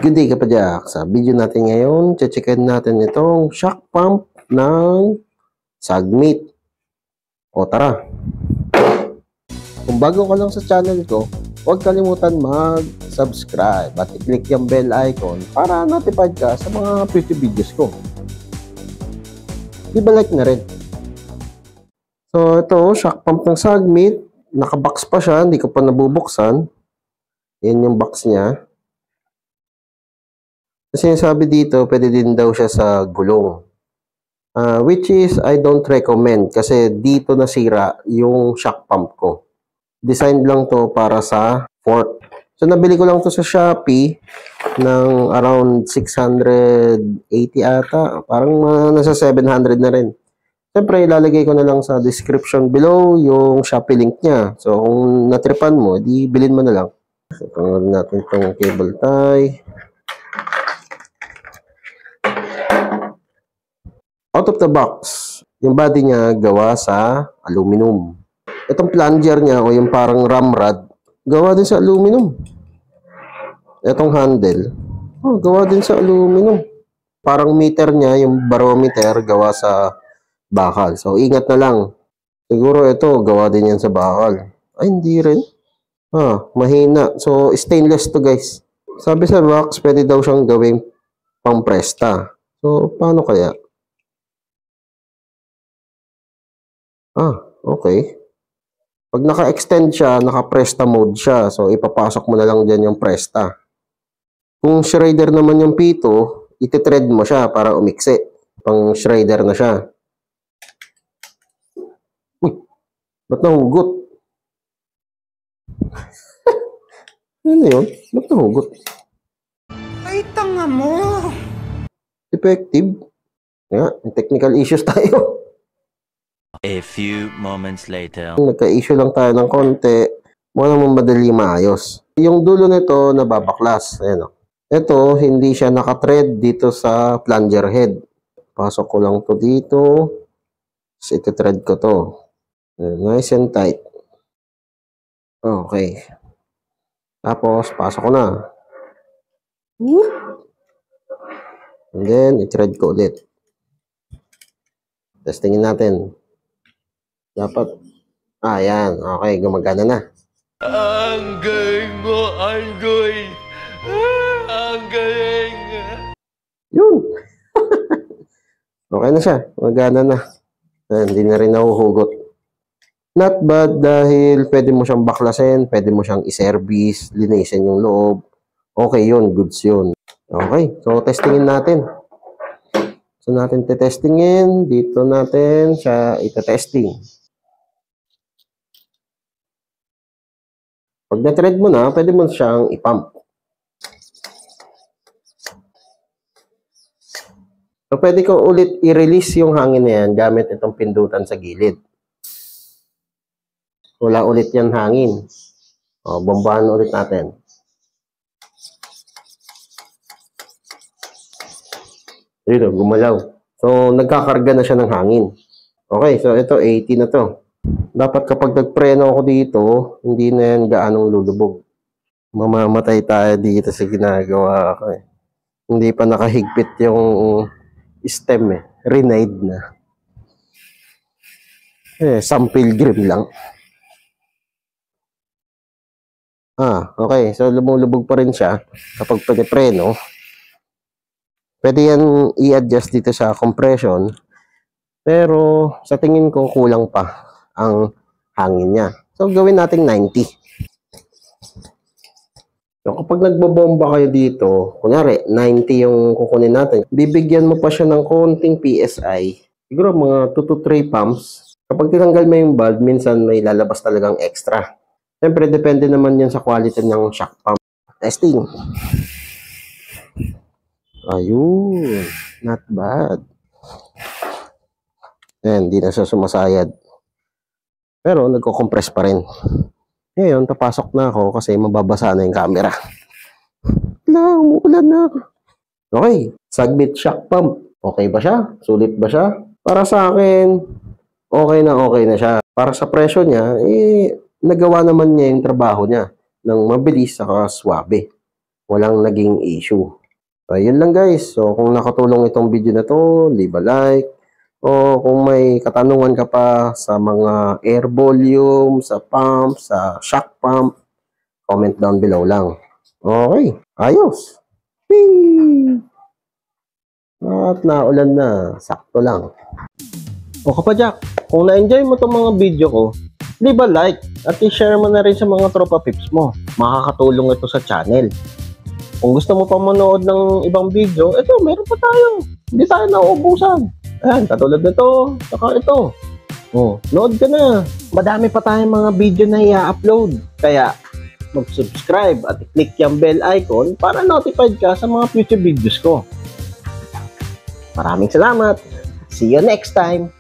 Good day kapadyak. Sa video natin ngayon, checkin natin itong shock pump ng Sagmeat. O tara! Kung bago ka lang sa channel ko, huwag kalimutan mag-subscribe at i-click yung bell icon para notified ka sa mga future videos ko. Di ba like na rin? So ito, shock pump ng Sagmeat. Nakabox pa siya, hindi ko pa nabubuksan. Yan yung box niya. Kasi sabi dito, pwede din daw siya sa gulong. Which is, I don't recommend kasi dito nasira yung shock pump ko. Designed lang to para sa fork. So, nabili ko lang to sa Shopee ng around 680 ata. Parang nasa 700 na rin. Siyempre, ilalagay ko na lang sa description below yung Shopee link niya. So, kung natripan mo, di bilhin mo na lang. So, pangalan natin itong cable tie. Out of the box, yung body niya gawa sa aluminum. Itong plunger niya o yung parang ramrod, gawa din sa aluminum. Itong handle, gawa din sa aluminum. Parang meter niya, yung barometer, gawa sa bakal. So, ingat na lang. Siguro ito, gawa din yan sa bakal. Ay, hindi rin. Mahina. So, stainless to guys. Sabi sa box, pwede daw siyang gawing pang-presta. So, paano kaya? Okay. Pag naka-extend siya, naka-presta mode siya. So, ipapasok mo na lang dyan yung presta. Kung shredder naman yung pito, iti-thread mo siya para umiksi. Pang shredder na siya. Uy! Ba't nahugot? Ano yun? Ba't nahugot? Ay, tanga mo! Effective. May technical issues tayo. A few moments later. Nagka-issue lang tayo ng konti. Muna naman madali maayos. Yung dulo nito nababaklas. Ayan o. Ito, hindi siya naka-thread dito sa plunger head. Pasok ko lang to dito. Tapos iti-thread ko to. Nice and tight. Okay. Tapos, pasok ko na. And then, i-thread ko ulit. Testingin natin. Dapat, yan. Okay, gumagana na. Ang galing mo, Angoy! Ang galing! Yun! Okay na siya. Gumagana na. Hindi na rin nahuhugot. Not bad dahil pwede mo siyang baklasin, pwede mo siyang i-service, linisin yung loob. Okay yun, goods yun. Okay, so testingin natin. So natin testingin, dito natin siya ita-testing. Pag na-thread mo na, pwede mo siyang i-pump. So, pwede ko ulit i-release yung hangin na yan gamit itong pindutan sa gilid. Wala ulit yan hangin. Bombahan ulit natin. Dito, gumalaw. So, nagkakarga na siya ng hangin. Okay, so ito, 80 na to. Dapat kapag nagpreno ako dito, hindi na yan gaanong lulubog. Mamamatay tayo dito sa ginagawa ko eh. Hindi pa nakahigpit yung stem eh. Renide na. Some pilgrim lang. Okay. So, lumulubog pa rin siya kapag pinipreno. Pwede yan i-adjust dito sa compression. Pero, sa tingin ko, kulang pa ang hangin niya. So, gawin nating 90. So, kapag nagbobomba kayo dito, kunyari, 90 yung kukunin natin, bibigyan mo pa siya ng konting PSI. Siguro mga 2 to 3 pumps. Kapag tinanggal mo yung bulb, minsan may lalabas talagang extra. Siyempre, depende naman yan sa quality ng shock pump. Testing. Ayun. Not bad. Hindi na siya sumasayad. Pero nagko-compress pa rin. Ngayon, papasok na ako kasi mababasa na yung camera. Umuulan na. Okay, Sagmeat shock pump. Okay ba siya? Sulit ba siya? Para sa akin, okay na siya. Para sa presyo niya, nagawa naman niya yung trabaho niya ng mabilis saka swabe. walang naging issue. So, yun lang guys. So, kung nakatulong itong video na to, leave a like. O kung may katanungan ka pa sa mga air volume, sa pump, sa shock pump, comment down below lang. Okay, ayos. Whee! At naulan na, sakto lang. O kapadyak, kung na-enjoy mo itong mga video ko, leave a like at i-share mo na rin sa mga tropa pips mo. Makakatulong ito sa channel. Kung gusto mo pa manood ng ibang video, ito, meron pa tayo. Hindi tayo nauubusan. Ayan, katulad nito, saka ito. Oh, nood ka na. Madami pa tayong mga video na i-upload. Kaya, mag-subscribe at i-click yung bell icon para notified ka sa mga future videos ko. Maraming salamat. See you next time.